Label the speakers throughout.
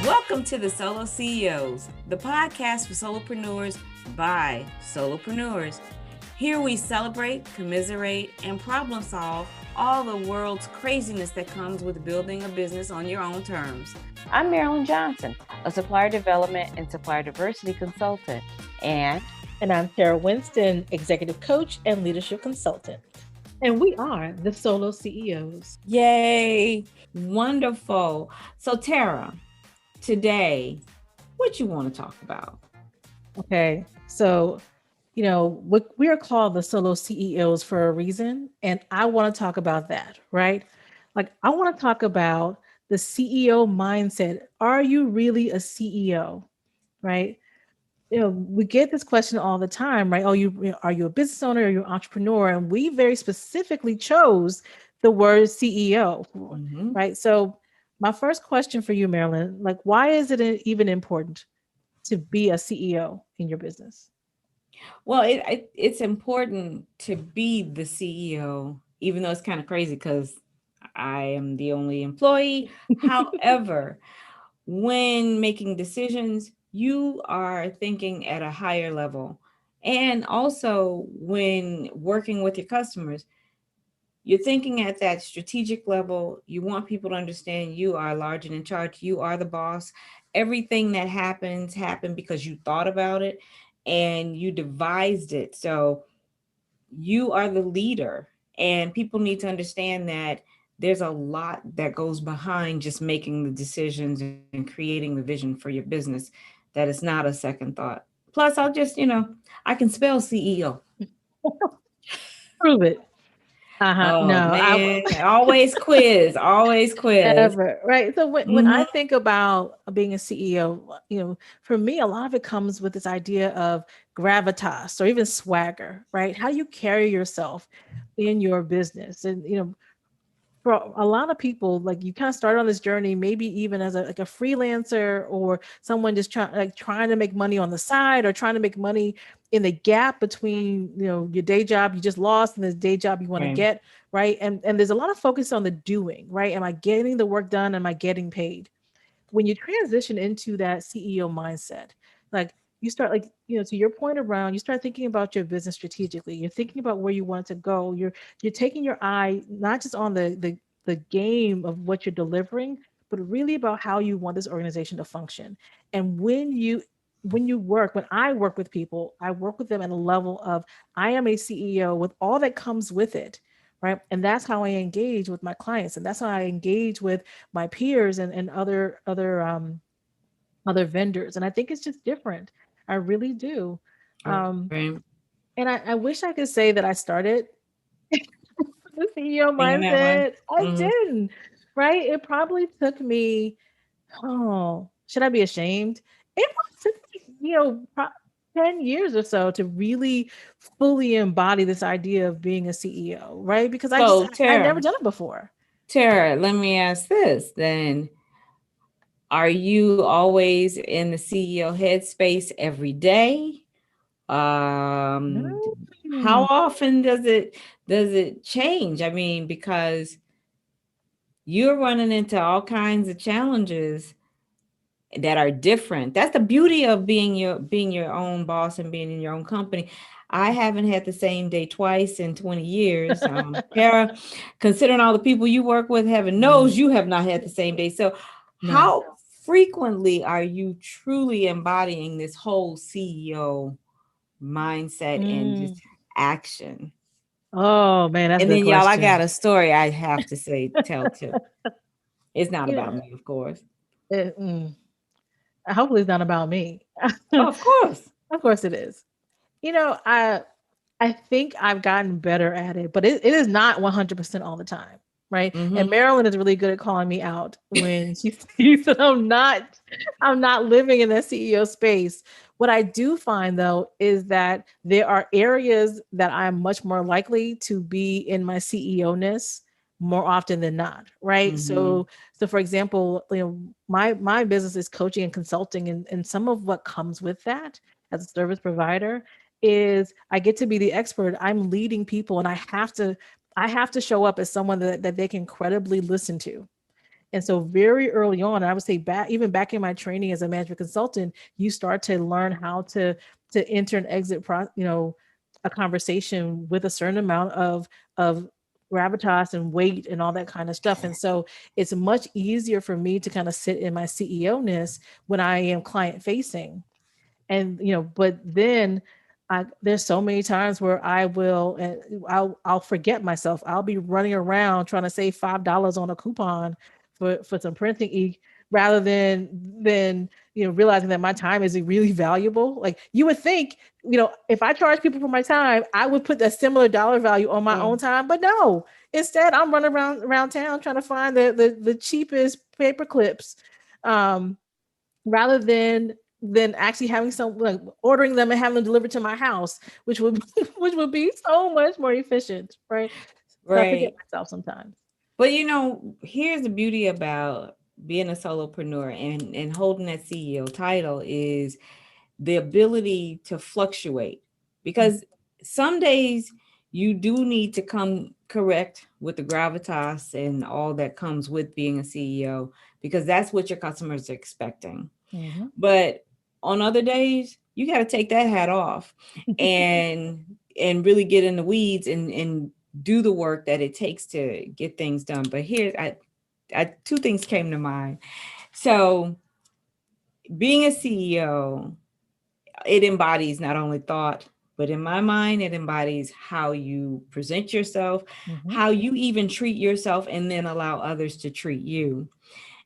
Speaker 1: Welcome to the Solo CEOs, the podcast for solopreneurs by solopreneurs. Here we celebrate, commiserate, and problem solve all the world's craziness that comes with building a business on your own terms.
Speaker 2: I'm Marilyn Johnson, a supplier development and supplier diversity consultant.
Speaker 3: And I'm Tara Winston, executive coach and leadership consultant. And we are the Solo CEOs.
Speaker 1: Yay! Wonderful. So Tara, today, what you want to talk about?
Speaker 3: Okay, so we are called the Solo CEOs for a reason, and I want to talk about that, right? Like, I want to talk about the CEO mindset. Are you really a CEO, right? We get this question all the time, right? Oh, are you a business owner? Are you an entrepreneur? And we very specifically chose the word CEO, right? So my first question for you, Marilyn, like, why is it even important to be a CEO in your business?
Speaker 1: Well, it's important to be the CEO, even though it's kind of crazy because I am the only employee. However, when making decisions, you are thinking at a higher level. And also when working with your customers, you're thinking at that strategic level. You want people to understand you are large and in charge. You are the boss. Everything that happened because you thought about it and you devised it. So you are the leader, and people need to understand that there's a lot that goes behind just making the decisions and creating the vision for your business. That is not a second thought. Plus, I can spell CEO.
Speaker 3: Prove it.
Speaker 1: Oh
Speaker 3: No,
Speaker 1: man, always quiz, always quiz.
Speaker 3: Ever, right? So when I think about being a CEO, for me, a lot of it comes with this idea of gravitas or even swagger, right? How you carry yourself in your business. And, for a lot of people, like, you kind of start on this journey, maybe even as a freelancer or someone just trying to make money on the side or trying to make money in the gap between, your day job you just lost and the day job you want to get, right? And there's a lot of focus on the doing, right? Am I getting the work done? Am I getting paid? When you transition into that CEO mindset, like, you start, like, to your point around, you start thinking about your business strategically. You're thinking about where you want it to go. You're taking your eye not just on the game of what you're delivering, but really about how you want this organization to function. And when I work with people, I work with them at a level of, I am a CEO with all that comes with it, right? And that's how I engage with my clients, and that's how I engage with my peers and other vendors. And I think it's just different. I really do. And I wish I could say that I started the CEO mindset. I didn't, right? It probably took me, should I be ashamed? It took me, 10 years or so to really fully embody this idea of being a CEO, right? Because I've never done it before.
Speaker 1: Tara, let me ask this then. Are you always in the CEO headspace every day? How often does it change? I mean, because you're running into all kinds of challenges that are different. That's the beauty of being your own boss and being in your own company. I haven't had the same day twice in 20 years. Tara, considering all the people you work with, heaven knows you have not had the same day. So how frequently are you truly embodying this whole CEO mindset and just action?
Speaker 3: Oh man, that's
Speaker 1: and
Speaker 3: a
Speaker 1: then
Speaker 3: good question.
Speaker 1: Y'all, I got a story I have to tell too. It's not about me, of course.
Speaker 3: Hopefully it's not about me.
Speaker 1: Of course.
Speaker 3: Of course it is. I think I've gotten better at it, but it is not 100% all the time, right? And Marilyn is really good at calling me out when she sees that I'm not living in that CEO space. What I do find, though, is that there are areas that I'm much more likely to be in my CEO-ness more often than not, right? So for example, my business is coaching and consulting, and some of what comes with that as a service provider is I get to be the expert. I'm leading people, and I have to I have to show up as someone that they can credibly listen to. And so very early on, I would say even back in my training as a management consultant, you start to learn how to enter and exit a conversation with a certain amount of gravitas and weight and all that kind of stuff. And so it's much easier for me to kind of sit in my CEO-ness when I am client facing. And but then there's so many times where I'll forget myself. I'll be running around trying to save $5 on a coupon for some printing ink, rather than realizing that my time is really valuable. Like, you would think, if I charge people for my time, I would put a similar dollar value on my own time, but no. Instead, I'm running around town trying to find the cheapest paper clips, rather than actually having ordering them and having them delivered to my house, which would which would be so much more efficient, right? So I forget myself sometimes.
Speaker 1: But here's the beauty about being a solopreneur and holding that CEO title is the ability to fluctuate, because some days you do need to come correct with the gravitas and all that comes with being a CEO, because that's what your customers are expecting.
Speaker 3: Mm-hmm.
Speaker 1: But on other days, you got to take that hat off and really get in the weeds and do the work that it takes to get things done. But here, two things came to mind. So being a CEO, it embodies not only thought, but in my mind, it embodies how you present yourself, how you even treat yourself, and then allow others to treat you.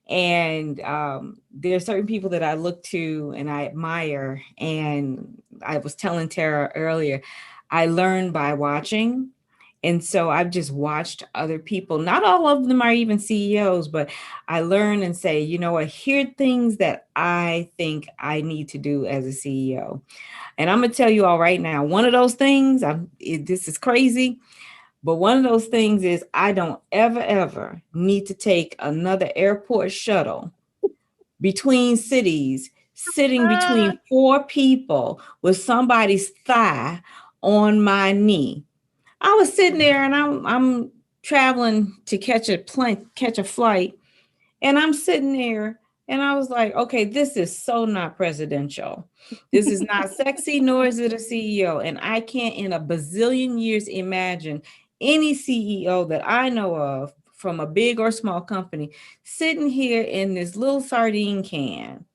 Speaker 1: And there are certain people that I look to and I admire. And I was telling Tara earlier, I learned by watching. And so I've just watched other people. Not all of them are even CEOs, but I learn and say, here are things that I think I need to do as a CEO. And I'm going to tell you all right now, one of those things, this is crazy, but one of those things is I don't ever need to take another airport shuttle between cities, sitting between four people with somebody's thigh on my knee. I was sitting there and I'm traveling to catch a flight, and I'm sitting there and I was like, okay, this is so not presidential. This is not sexy, nor is it a CEO. And I can't in a bazillion years imagine any CEO that I know of from a big or small company sitting here in this little sardine can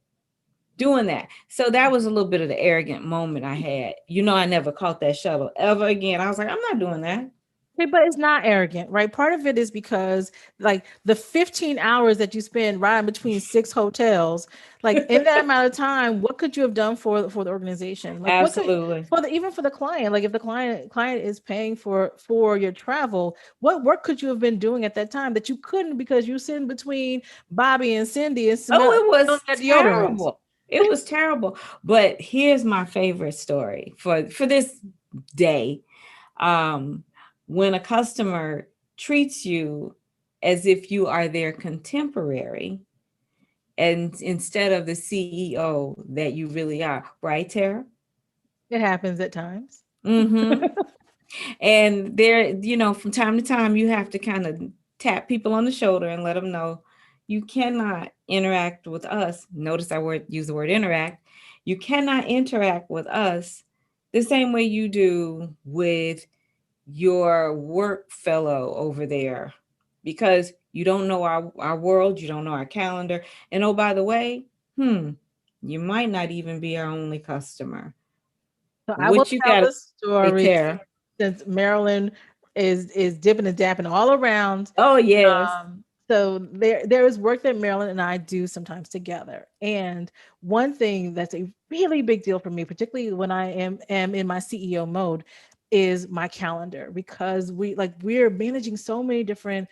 Speaker 1: doing that. So that was a little bit of the arrogant moment I had. I never caught that shuttle ever again. I was like, I'm not doing that.
Speaker 3: But it's not arrogant, right? Part of it is because like the 15 hours that you spend riding between 6 hotels, like in that amount of time, what could you have done for the organization? Like
Speaker 1: Absolutely.
Speaker 3: even for the client, like if the client is paying for your travel, what work could you have been doing at that time that you couldn't because you're sitting between Bobby and Cindy and
Speaker 1: it was terrible. It was terrible. But here's my favorite story for this day. When a customer treats you as if you are their contemporary, and instead of the CEO that you really are, right, Tara?
Speaker 3: It happens at times.
Speaker 1: Mm-hmm. And there, from time to time, you have to kind of tap people on the shoulder and let them know you cannot interact with us. Notice I use the word interact. You cannot interact with us the same way you do with your work fellow over there, because you don't know our world, you don't know our calendar. And oh, by the way, you might not even be our only customer.
Speaker 3: So I will tell the story
Speaker 1: Tara.
Speaker 3: Since Marilyn is dipping and dapping all around.
Speaker 1: Oh, yes.
Speaker 3: So there is work that Marilyn and I do sometimes together. And one thing that's a really big deal for me, particularly when I am in my CEO mode, is my calendar, because we're managing so many different,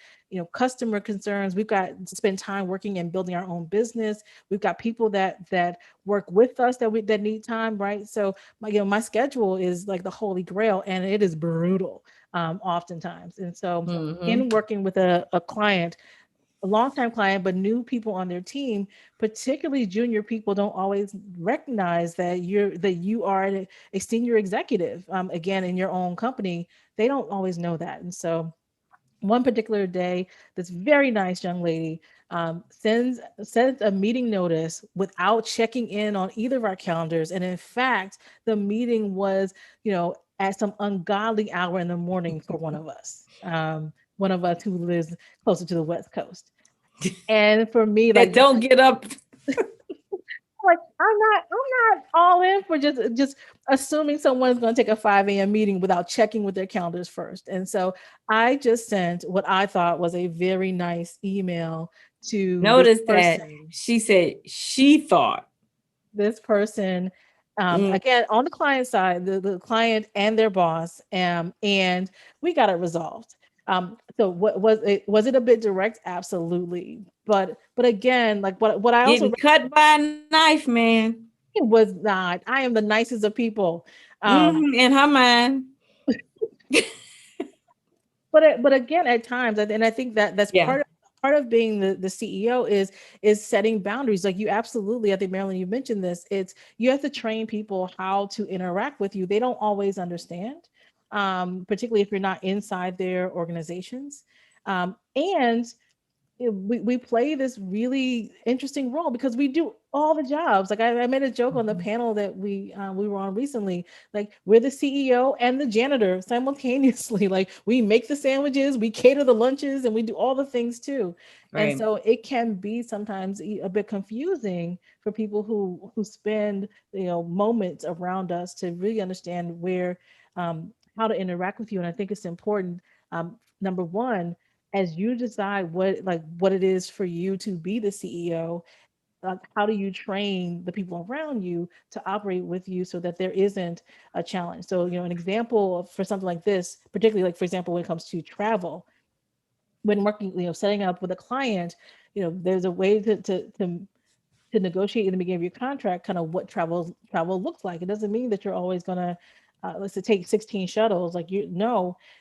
Speaker 3: customer concerns. We've got to spend time working and building our own business. We've got people that work with us that need time, right? So my schedule is like the holy grail, and it is brutal oftentimes. And so in working with a client, a longtime client, but new people on their team, particularly junior people, don't always recognize that you are a senior executive. Again, in your own company, they don't always know that. And so one particular day, this very nice young lady sends a meeting notice without checking in on either of our calendars. And in fact, the meeting was, at some ungodly hour in the morning for one of us who lives closer to the West Coast. And for me,
Speaker 1: That don't get up.
Speaker 3: like I'm not all in for just assuming someone's going to take a 5 a.m. meeting without checking with their calendars first. And so I just sent what I thought was a very nice email to
Speaker 1: Notice that she said she thought.
Speaker 3: this person, again, on the client side, the client and their boss, and we got it resolved. So what was it a bit direct? Absolutely. But again, like what I also
Speaker 1: Getting cut by a knife, man.
Speaker 3: it was not. I am the nicest of people.
Speaker 1: In her mind.
Speaker 3: But again, at times, and I think that's
Speaker 1: Yeah.
Speaker 3: part of being the CEO is setting boundaries. Like you absolutely, I think Marilyn, you mentioned this. It's you have to train people how to interact with you. They don't always understand, particularly if you're not inside their organizations. And we play this really interesting role because we do all the jobs. Like I made a joke on the panel that we were on recently. Like we're the CEO and the janitor simultaneously. Like we make the sandwiches, we cater the lunches, and we do all the things too.
Speaker 1: Right.
Speaker 3: And so it can be sometimes a bit confusing for people who spend moments around us to really understand where how to interact with you. And I think it's important. Number one, as you decide what it is for you to be the CEO, how do you train the people around you to operate with you so that there isn't a challenge? So, an example for something like this, particularly like, for example, when it comes to travel, when working, setting up with a client, there's a way to negotiate in the beginning of your contract kind of what travel looks like. It doesn't mean that you're always going to let's say take 16 shuttles. Like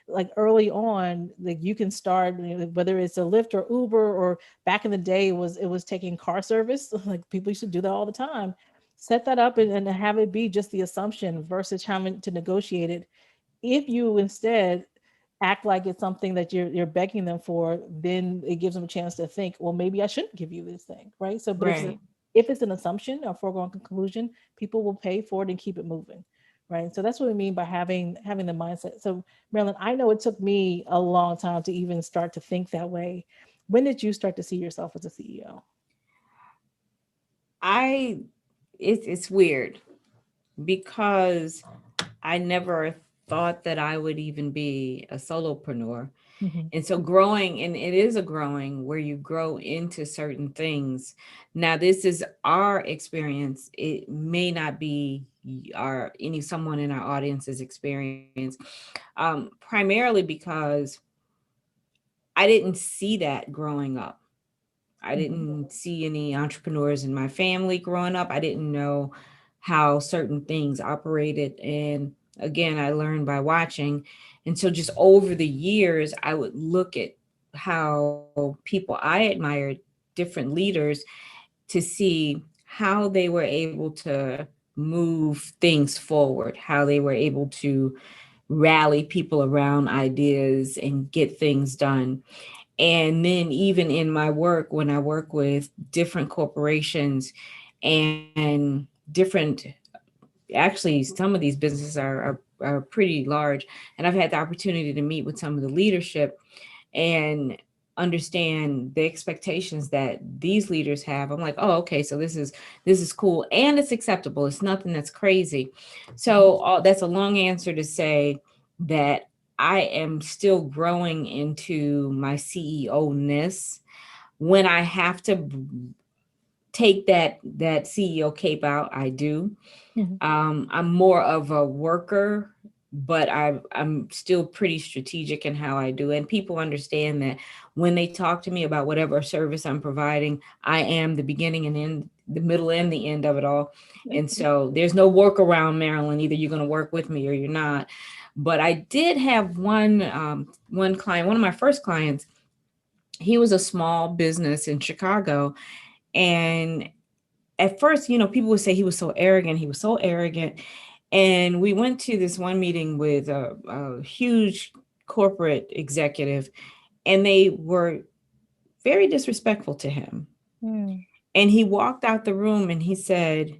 Speaker 3: like early on, like you can start, whether it's a Lyft or Uber, or back in the day it was taking car service. Like people used to do that all the time. Set that up and have it be just the assumption versus having to negotiate it. If you instead act like it's something that you're begging them for, then it gives them a chance to think, well, maybe I shouldn't give you this thing, right? So, but if it's an assumption, a foregone conclusion, people will pay for it and keep it moving, right? So that's what I mean by having the mindset. So, Marilyn, I know it took me a long time to even start to think that way. When did you start to see yourself as a CEO?
Speaker 1: It's weird because I never thought that I would even be a solopreneur. And so growing, and it is a growing where you grow into certain things. Now, this is our experience. It may not be someone in our audience's experience, primarily because I didn't see that growing up. I didn't see any entrepreneurs in my family growing up. I didn't know how certain things operated. And again, I learned by watching. And so just over the years, I would look at how people I admired, different leaders, to see how they were able to move things forward, how they were able to rally people around ideas and get things done. And then even in my work, when I work with different corporations and different, actually, some of these businesses are pretty large. And I've had the opportunity to meet with some of the leadership and understand the expectations that these leaders have. I'm like, oh, okay, so this is cool. And it's acceptable. It's nothing that's crazy. So that's a long answer to say that I am still growing into my CEO-ness. When I have to take that CEO cape out, I do. I'm more of a worker, but I'm still pretty strategic in how I do it. And people understand that when they talk to me about whatever service I'm providing, I am the beginning and end, the middle and the end of it all. And so there's no workaround, Marilyn. Either you're going to work with me or you're not. But I did have one client, one of my first clients. He was a small business in Chicago. And at first, people would say he was so arrogant. He was so arrogant. And we went to this one meeting with a huge corporate executive. and they were very disrespectful to him.
Speaker 2: Mm.
Speaker 1: And he walked out the room and he said,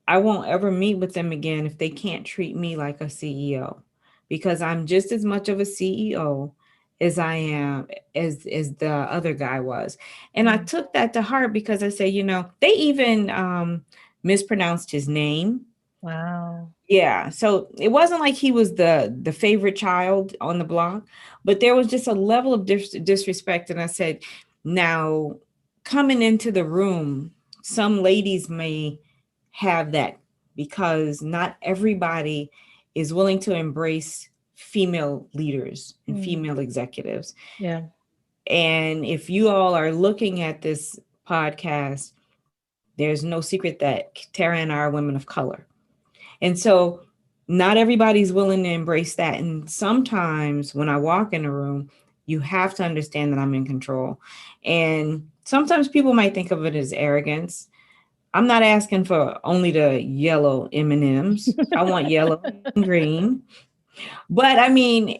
Speaker 1: I won't ever meet with them again if they can't treat me like a CEO, because I'm just as much of a CEO as I am as the other guy was. And I took that to heart because I say, they even mispronounced his name.
Speaker 3: Wow.
Speaker 1: Yeah, so it wasn't like he was the favorite child on the block, but there was just a level of disrespect. And I said, now coming into the room, some ladies may have that because not everybody is willing to embrace female leaders and
Speaker 3: Mm.
Speaker 1: female executives.
Speaker 3: Yeah.
Speaker 1: And if you all are looking at this podcast, there's no secret that Tara and I are women of color. And so not everybody's willing to embrace that. And sometimes when I walk in a room, you have to understand that I'm in control. And sometimes people might think of it as arrogance. I'm not asking for only the yellow M&Ms. I want yellow and green. But I mean,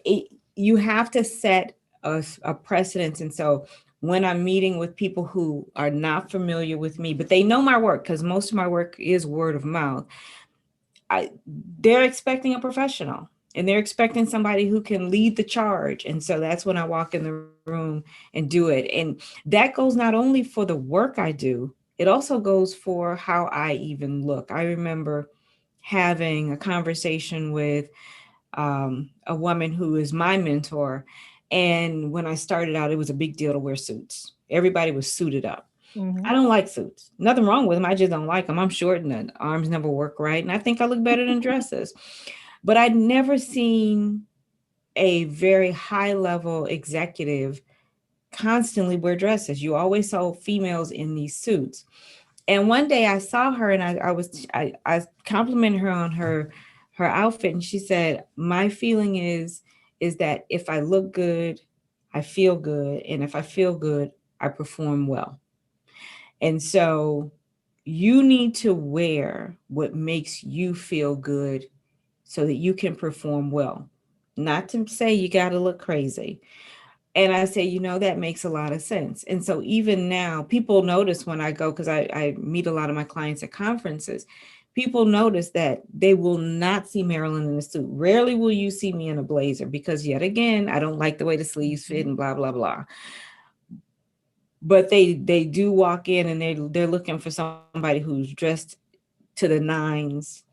Speaker 1: you have to set a precedence. And so when I'm meeting with people who are not familiar with me, but they know my work, because most of my work is word of mouth, they're expecting a professional and they're expecting somebody who can lead the charge. And so that's when I walk in the room and do it. And that goes not only for the work I do, it also goes for how I even look. I remember having a conversation with a woman who is my mentor. And when I started out, it was a big deal to wear suits. Everybody was suited up. I don't like suits. Nothing wrong with them. I just don't like them. I'm short and the arms never work right. And I think I look better than dresses. But I'd never seen a very high level executive constantly wear dresses. You always saw females in these suits. And one day I saw her and I complimented her on her outfit. And she said, my feeling is that if I look good, I feel good. And if I feel good, I perform well. And so you need to wear what makes you feel good so that you can perform well. Not to say you got to look crazy. And I say, that makes a lot of sense. And so even now, people notice when I go, because I meet a lot of my clients at conferences, people notice that they will not see Marilyn in a suit. Rarely will you see me in a blazer because, yet again, I don't like the way the sleeves fit and blah, blah, blah. But they do walk in and they're looking for somebody who's dressed to the nines,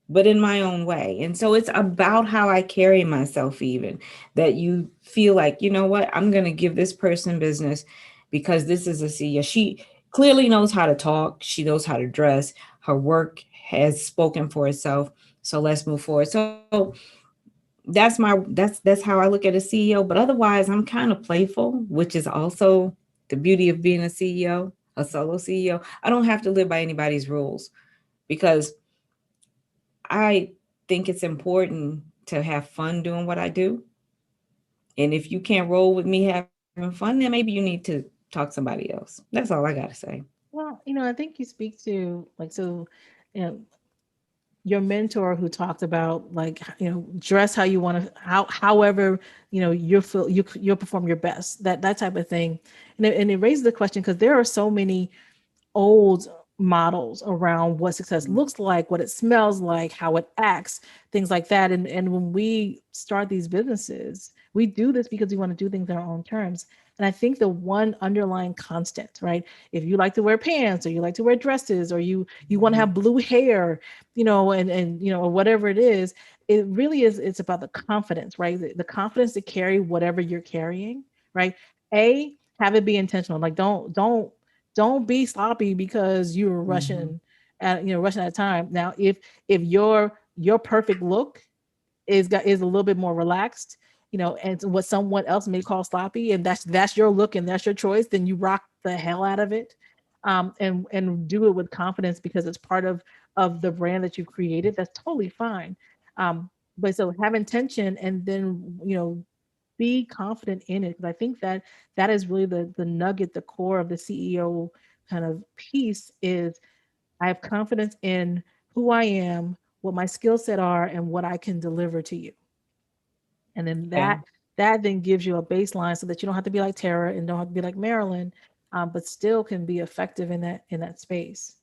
Speaker 1: but in my own way. And so it's about how I carry myself, even that you feel like, you know what, I'm going to give this person business because this is a CEO. She clearly knows how to talk. She knows how to dress. Her work has spoken for itself. So let's move forward. So that's how I look at a CEO. But otherwise, I'm kind of playful, which is also the beauty of being a CEO, a solo CEO. I don't have to live by anybody's rules because I think it's important to have fun doing what I do. And if you can't roll with me having fun, then maybe you need to talk to somebody else. That's all I got to say.
Speaker 3: Well, I think you speak to like, so, you know, your mentor who talked about like, dress how you want to, however, you feel you'll perform your best, that type of thing. And it raises the question, because there are so many old models around what success looks like, what it smells like, how it acts, things like that. And when we start these businesses, we do this because we want to do things on our own terms. And I think the one underlying constant, right? If you like to wear pants, or you like to wear dresses, or you want to have blue hair, and or whatever it is, it really is, it's about the confidence, right? The confidence to carry whatever you're carrying, right? Have it be intentional. Like, don't be sloppy because you were
Speaker 1: Mhm.
Speaker 3: rushing at a time. Now, if your perfect look is a little bit more relaxed, and what someone else may call sloppy, and that's your look and that's your choice, then you rock the hell out of it, and do it with confidence because it's part of the brand that you've created. That's totally fine. But so have intention, and then be confident in it, because I think that is really the nugget, the core of the CEO kind of piece is, I have confidence in who I am, what my skill set are, and what I can deliver to you. And then
Speaker 1: Yeah.
Speaker 3: that then gives you a baseline so that you don't have to be like Tara and don't have to be like Marilyn, but still can be effective in that space.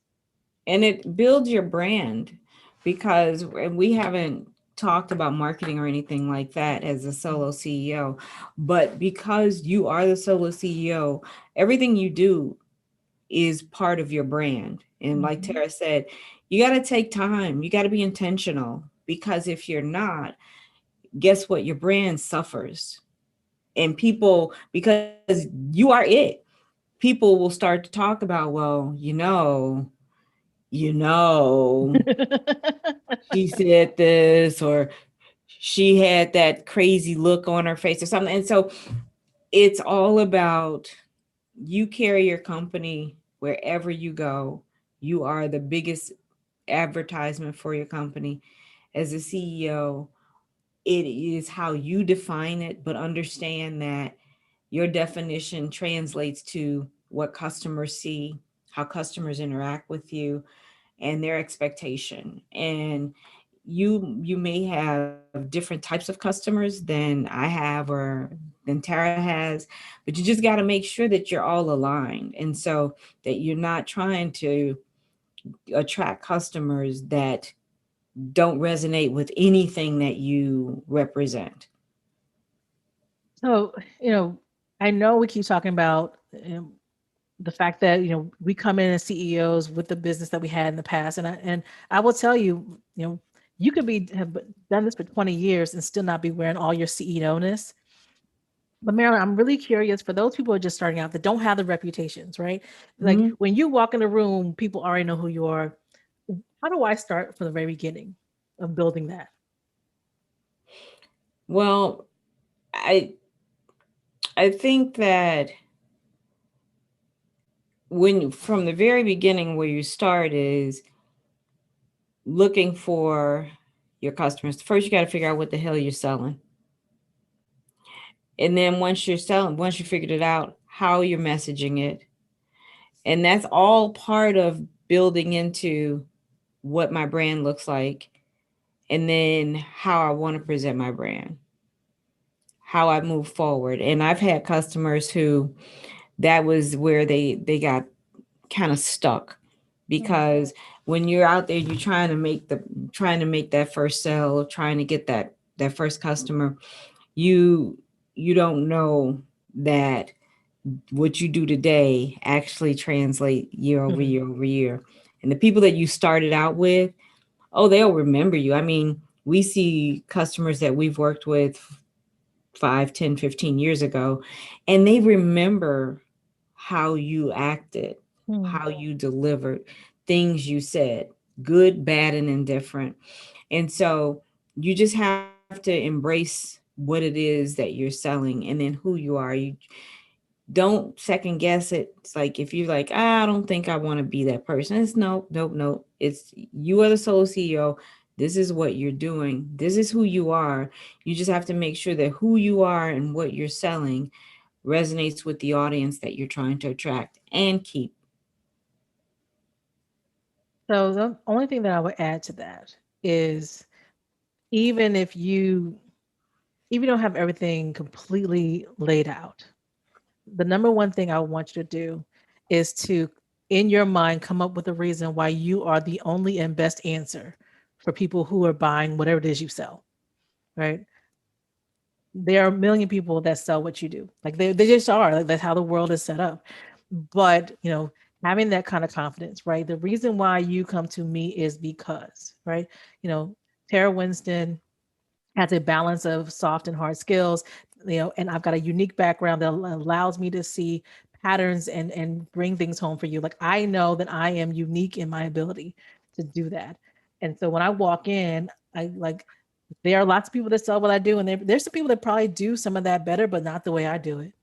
Speaker 1: And it builds your brand, because we haven't talked about marketing or anything like that as a solo CEO, but because you are the solo CEO, everything you do is part of your brand. And like
Speaker 3: Mhm.
Speaker 1: Tara said, you got to take time, you got to be intentional, because if you're not, guess what? Your brand suffers. And people, because you are it, people will start to talk about, well, she said this, or she had that crazy look on her face or something. And so it's all about, you carry your company wherever you go. You are the biggest advertisement for your company. As a CEO, it is how you define it, but understand that your definition translates to what customers see, how customers interact with you, and their expectation. And you may have different types of customers than I have or than Tara has, but you just got to make sure that you're all aligned, and so that you're not trying to attract customers that don't resonate with anything that you represent.
Speaker 3: So, I know we keep talking about the fact that we come in as CEOs with the business that we had in the past, and I will tell you, you could have done this for 20 years and still not be wearing all your CEO-ness. But Marilyn, I'm really curious for those people who are just starting out that don't have the reputations, right? Like
Speaker 1: Mhm.
Speaker 3: when you walk in the room, people already know who you are. How do I start from the very beginning of building that?
Speaker 1: Well, I I think that when from the very beginning, where you start is looking for your customers. First, you got to figure out what the hell you're selling. And then once you figured it out, how you're messaging it. And that's all part of building into what my brand looks like, and then how I want to present my brand, how I move forward. And I've had customers who, that was where they got kind of stuck,
Speaker 3: Mm.
Speaker 1: because when you're out there, you're trying to make that first sale, trying to get that first customer, you you don't know that what you do today actually translate year over
Speaker 3: Mhm.
Speaker 1: year over year. And the people that you started out with, oh, they'll remember you. I mean, we see customers that we've worked with 5, 10, 15 years ago, and they remember how you acted,
Speaker 3: Mm.
Speaker 1: how you delivered, things you said, good, bad, and indifferent. And so you just have to embrace what it is that you're selling, and then who you are. You don't second guess it. It's like, if you're like, I don't think I want to be that person. It's no, nope, nope. It's, you are the sole CEO. This is what you're doing. This is who you are. You just have to make sure that who you are and what you're selling resonates with the audience that you're trying to attract and keep.
Speaker 3: So the only thing that I would add to that is even if you even don't have everything completely laid out, the number one thing I want you to do is to, in your mind, come up with a reason why you are the only and best answer for people who are buying whatever it is you sell, right? There are a million people that sell what you do. Like they just are. Like that's how the world is set up. But having that kind of confidence, right? The reason why you come to me is because, right? You know, Tara Winston has a balance of soft and hard skills, and I've got a unique background that allows me to see patterns and bring things home for you. Like I know that I am unique in my ability to do that. And so when I walk in, I like there are lots of people that sell what I do, and there's some people that probably do some of that better, but not the way I do it.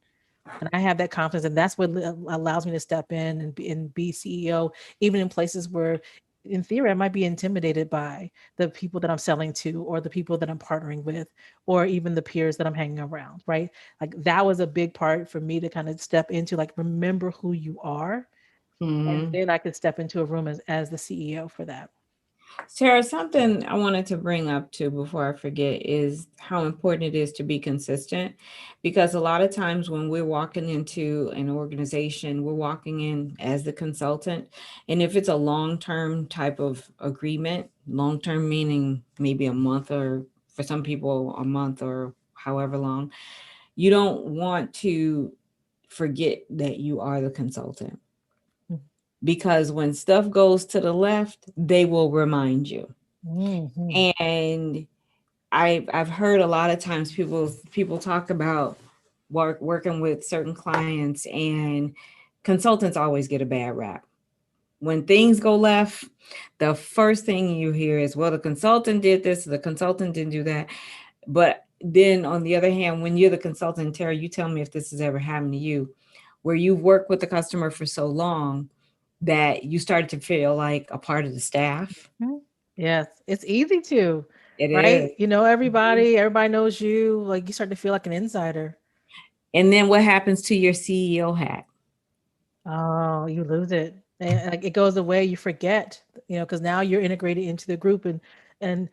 Speaker 3: And I have that confidence, and that's what allows me to step in and be CEO, even in places where, in theory, I might be intimidated by the people that I'm selling to, or the people that I'm partnering with, or even the peers that I'm hanging around. Right? Like that was a big part for me to kind of step into, like, remember who you are, and
Speaker 1: Mhm.
Speaker 3: then I could step into a room as the CEO for that.
Speaker 1: Sarah, something I wanted to bring up too before I forget is how important it is to be consistent, because a lot of times when we're walking into an organization, we're walking in as the consultant. And if it's a long-term type of agreement, long-term meaning maybe a month, or for some people a month or however long, you don't want to forget that you are the consultant, because when stuff goes to the left, they will remind you.
Speaker 3: Mhm.
Speaker 1: And I've heard a lot of times people talk about working with certain clients, and consultants always get a bad rap. When things go left, the first thing you hear is, well, the consultant did this, the consultant didn't do that. But then on the other hand, when you're the consultant, Tara, you tell me if this has ever happened to you, where you've worked with the customer for so long that you started to feel like a part of the staff.
Speaker 3: Mhm. Yes, it's easy to,
Speaker 1: It is.
Speaker 3: right? You know everybody knows you. Like you start to feel like an insider.
Speaker 1: And then what happens to your CEO hat?
Speaker 3: Oh, you lose it. And like it goes away, you forget, because now you're integrated into the group and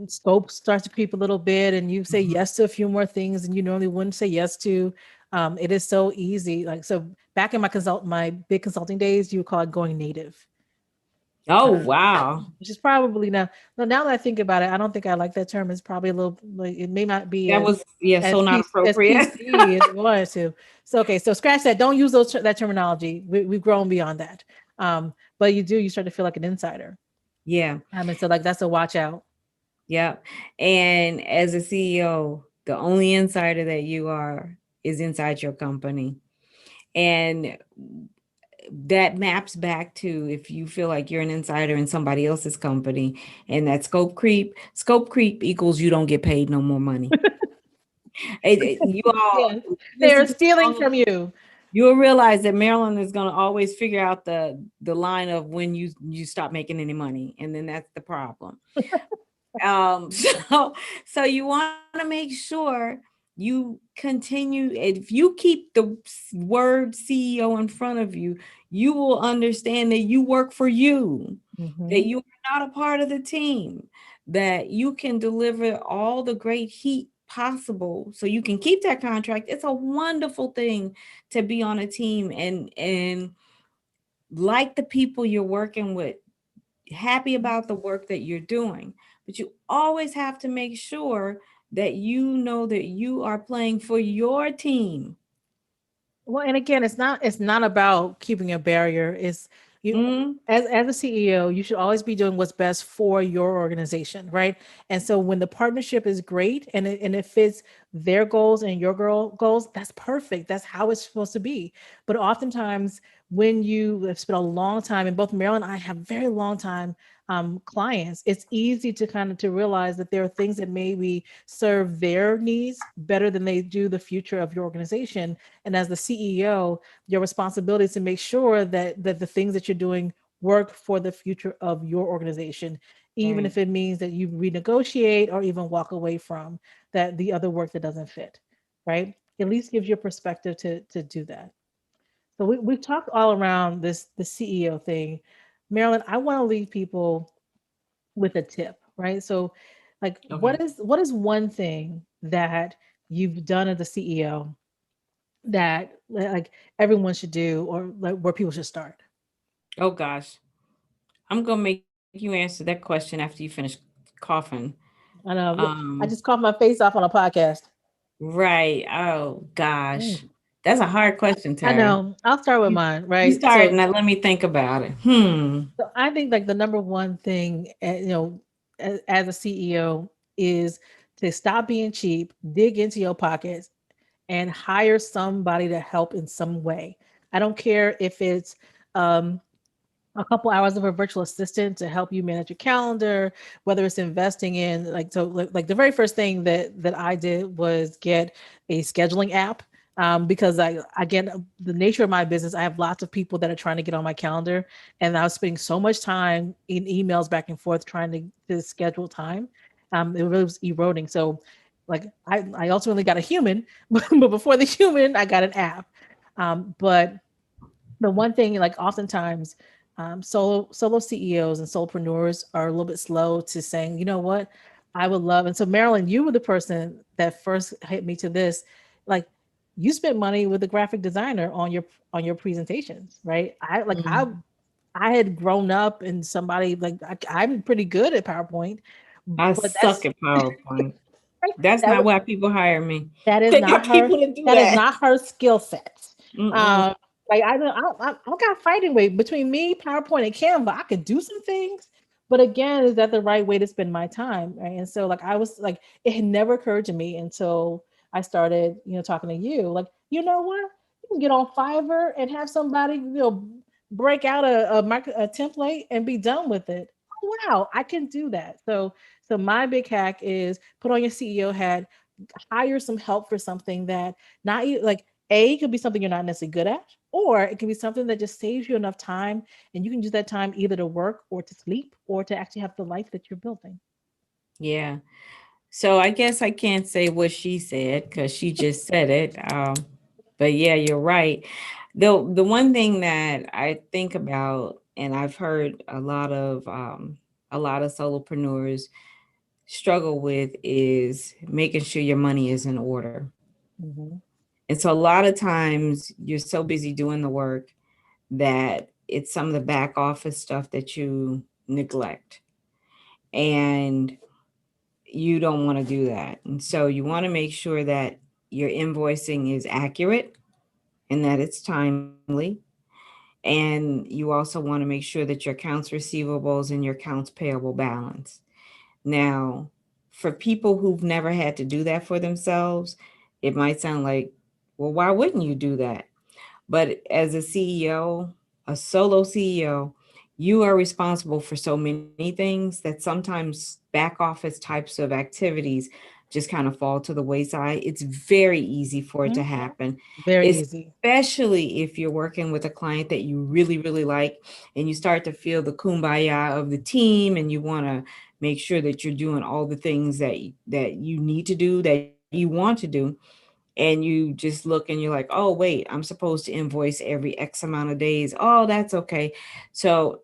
Speaker 3: scope starts to creep a little bit and you say
Speaker 1: Mhm.
Speaker 3: yes to a few more things and you normally wouldn't say yes to. It is so easy. Like so back in my big consulting days, you would call it going native.
Speaker 1: Oh, wow.
Speaker 3: Which is probably now. Now that I think about it, I don't think I like that term. It's probably a little like it may not be
Speaker 1: That was, yeah, so not
Speaker 3: as
Speaker 1: appropriate.
Speaker 3: PC as it was to. So okay, so scratch that. Don't use that terminology. We've grown beyond that. But you start to feel like an insider.
Speaker 1: Yeah,
Speaker 3: And so like that's a watch out.
Speaker 1: yeah. And as a CEO, the only insider that you are is inside your company. And that maps back to if you feel like you're an insider in somebody else's company, and that scope creep equals you don't get paid no more money. You all
Speaker 3: Yeah,
Speaker 1: listen
Speaker 3: they're
Speaker 1: to
Speaker 3: stealing
Speaker 1: all,
Speaker 3: from you.
Speaker 1: you'll realize that Maryland is going to always figure out the line of when you stop making any money, and then that's the problem. So you want to make sure you continue. If you keep the word CEO in front of you, you will understand that you work for you, that
Speaker 3: Mhm.
Speaker 1: you are not a part of the team, that you can deliver all the great heat possible so you can keep that contract. It's a wonderful thing to be on a team and like the people you're working with, happy about the work that you're doing, but you always have to make sure that you know that you are playing for your team.
Speaker 3: Well, and again, it's not about keeping a barrier. It's you
Speaker 1: Mm,
Speaker 3: as a CEO, you should always be doing what's best for your organization, right? And so when the partnership is great and it fits their goals and your goals, that's perfect. That's how it's supposed to be. But oftentimes when you have spent a long time, and both Marilyn and I have very long time clients, it's easy to kind of to realize that there are things that maybe serve their needs better than they do the future of your organization. And as the CEO, your responsibility is to make sure that the things that you're doing work for the future of your organization, even
Speaker 1: right.
Speaker 3: if it means that you renegotiate or even walk away from that the other work that doesn't fit, right? At least gives you a perspective to do that. So we've talked all around the CEO thing. Marilyn, I want to leave people with a tip, right? So like
Speaker 1: Okay.
Speaker 3: what is one thing that you've done as a CEO that like everyone should do or like where people should start?
Speaker 1: Oh gosh, I'm gonna make you answer that question after you finish coughing.
Speaker 3: I know. I
Speaker 1: um
Speaker 3: just coughed my face off on a podcast.
Speaker 1: right. Oh
Speaker 3: Mm.
Speaker 1: gosh, that's a hard question,
Speaker 3: I
Speaker 1: Tara.
Speaker 3: know. I'll start with
Speaker 1: you,
Speaker 3: mine,
Speaker 1: you
Speaker 3: right?
Speaker 1: start and let me think about it.
Speaker 3: So I think like the number one thing, as a CEO is to stop being cheap, dig into your pockets, and hire somebody to help in some way. I don't care if it's um, a couple hours of a virtual assistant to help you manage your calendar, whether it's investing in like the very first thing that I did was get a scheduling app. Because I again the nature of my business, I have lots of people that are trying to get on my calendar, and I was spending so much time in emails back and forth trying to schedule time. It really was eroding. So, like I ultimately got a human, but before the human, I got an app. But the one thing like oftentimes solo CEOs and solopreneurs are a little bit slow to saying, you know what, I would love. And so Marilyn, you were the person that first hit me to this. Like, you spent money with a graphic designer on your presentations, right?
Speaker 1: Mhm.
Speaker 3: I had grown up and somebody like I'm pretty good at PowerPoint,
Speaker 1: I
Speaker 3: but
Speaker 1: suck at PowerPoint. That's
Speaker 3: that
Speaker 1: not
Speaker 3: was
Speaker 1: why people hire me.
Speaker 3: that is
Speaker 1: They
Speaker 3: not
Speaker 1: got
Speaker 3: her.
Speaker 1: people to do
Speaker 3: That is
Speaker 1: that.
Speaker 3: not her skill set.
Speaker 1: Mm-mm.
Speaker 3: Um, like I got fighting weight between me, PowerPoint, and Canva. I could do some things, but again, is that the right way to spend my time? Right? And so, like, I was like, it had never occurred to me until I started, talking to you. Like, you know what? You can get on Fiverr and have somebody, break out a template and be done with it. Oh, wow, I can do that. So my big hack is put on your CEO hat, hire some help for something that not like a could be something you're not necessarily good at, or it can be something that just saves you enough time and you can use that time either to work or to sleep or to actually have the life that you're building.
Speaker 1: Yeah. So I guess I can't say what she said because she just said it. But yeah, you're right. The one thing that I think about, and I've heard a lot of solopreneurs struggle with, is making sure your money is in order.
Speaker 3: Mhm.
Speaker 1: And so a lot of times you're so busy doing the work that it's some of the back office stuff that you neglect. And you don't want to do that. And so you want to make sure that your invoicing is accurate and that it's timely. And you also want to make sure that your accounts receivables and your accounts payable balance. Now, for people who've never had to do that for themselves, it might sound like, well, why wouldn't you do that? But as a CEO, a solo CEO, you are responsible for so many things that sometimes back office types of activities just kind of fall to the wayside. It's very easy for it to
Speaker 3: Mhm.
Speaker 1: happen,
Speaker 3: Very easy.
Speaker 1: especially if you're working with a client that you really, really like and you start to feel the kumbaya of the team and you want to make sure that you're doing all the things that you need to do, that you want to do, and you just look and you're like, oh, wait, I'm supposed to invoice every X amount of days. Oh, that's okay. So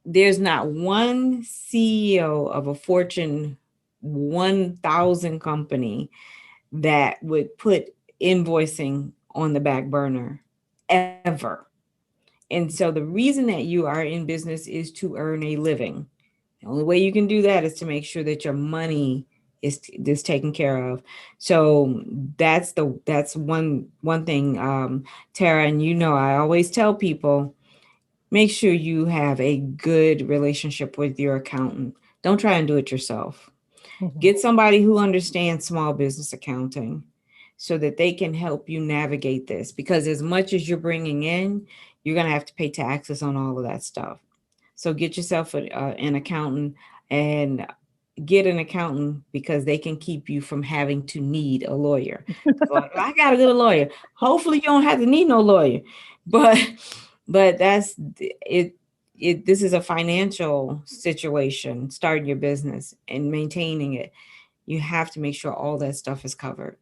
Speaker 1: there's not one CEO of a Fortune 1000 company that would put invoicing on the back burner ever. And so the reason that you are in business is to earn a living. The only way you can do that is to make sure that your money is taken care of. So that's one thing, Tara. And I always tell people, make sure you have a good relationship with your accountant. Don't try and do it yourself.
Speaker 3: Mhm.
Speaker 1: Get somebody who understands small business accounting so that they can help you navigate this. Because as much as you're bringing in, you're going to have to pay taxes on all of that stuff. So get yourself an accountant, and get an accountant because they can keep you from having to need a lawyer. Like, I gotta get a lawyer. Hopefully you don't have to need no lawyer. But that's it. This is a financial situation, starting your business and maintaining it. You have to make sure all that stuff is covered.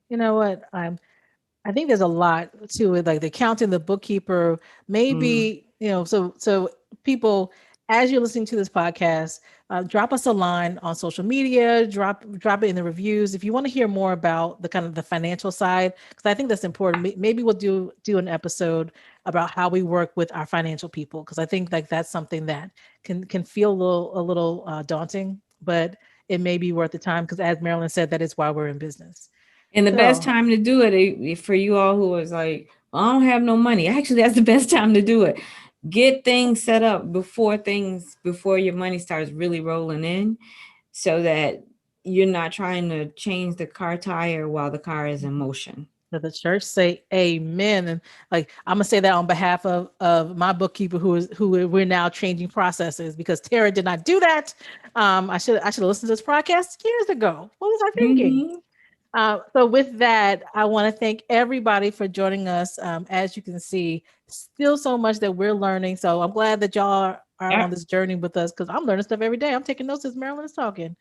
Speaker 3: You know what? I think there's a lot to it, like the accountant, the bookkeeper,
Speaker 1: Mm.
Speaker 3: maybe, so people, as you're listening to this podcast, drop us a line on social media, drop it in the reviews. If you want to hear more about the kind of the financial side, because I think that's important. Maybe we'll do an episode about how we work with our financial people, because I think like that's something that can feel a little daunting, but it may be worth the time because as Marilyn said, that is why we're in business.
Speaker 1: And the best
Speaker 3: So
Speaker 1: time to do it, for you all who was like, well, I don't have no money. Actually, that's the best time to do it. Get things set up before your money starts really rolling in, so that you're not trying to change the car tire while the car is in motion.
Speaker 3: let the church say amen. And like I'm gonna say that on behalf of my bookkeeper who we're now changing processes because Tara did not do that. I should have listened to this podcast years ago. What was I thinking?
Speaker 1: Mhm.
Speaker 3: So with that, I want to thank everybody for joining us. As you can see, still so much that we're learning. So I'm glad that y'all are on
Speaker 1: Yep,
Speaker 3: this journey with us because I'm learning stuff every day. I'm taking notes as Marilyn is talking.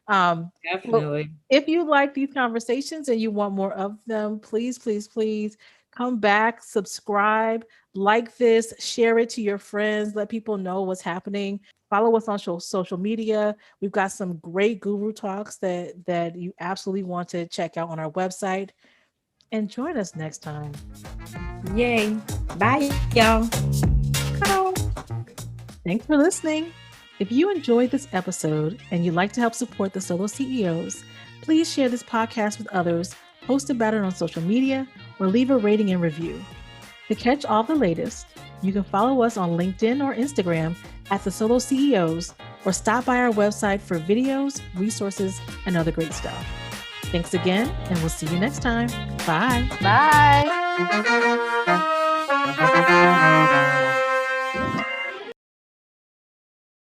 Speaker 3: So
Speaker 1: definitely.
Speaker 3: if you like these conversations and you want more of them, please, please, please Come back, subscribe, like this, share it to your friends, let people know what's happening. Follow us on social media. We've got some great guru talks that you absolutely want to check out on our website. And join us next time.
Speaker 1: Yay. Bye, y'all.
Speaker 3: Ciao. Thanks for listening. If you enjoyed this episode and you'd like to help support the Solo CEOs, please share this podcast with others, post about it on social media, or leave a rating and review. To catch all the latest, you can follow us on LinkedIn or Instagram at the Solo CEOs, or stop by our website for videos, resources, and other great stuff. Thanks again, and we'll see you next time. Bye.
Speaker 2: Bye.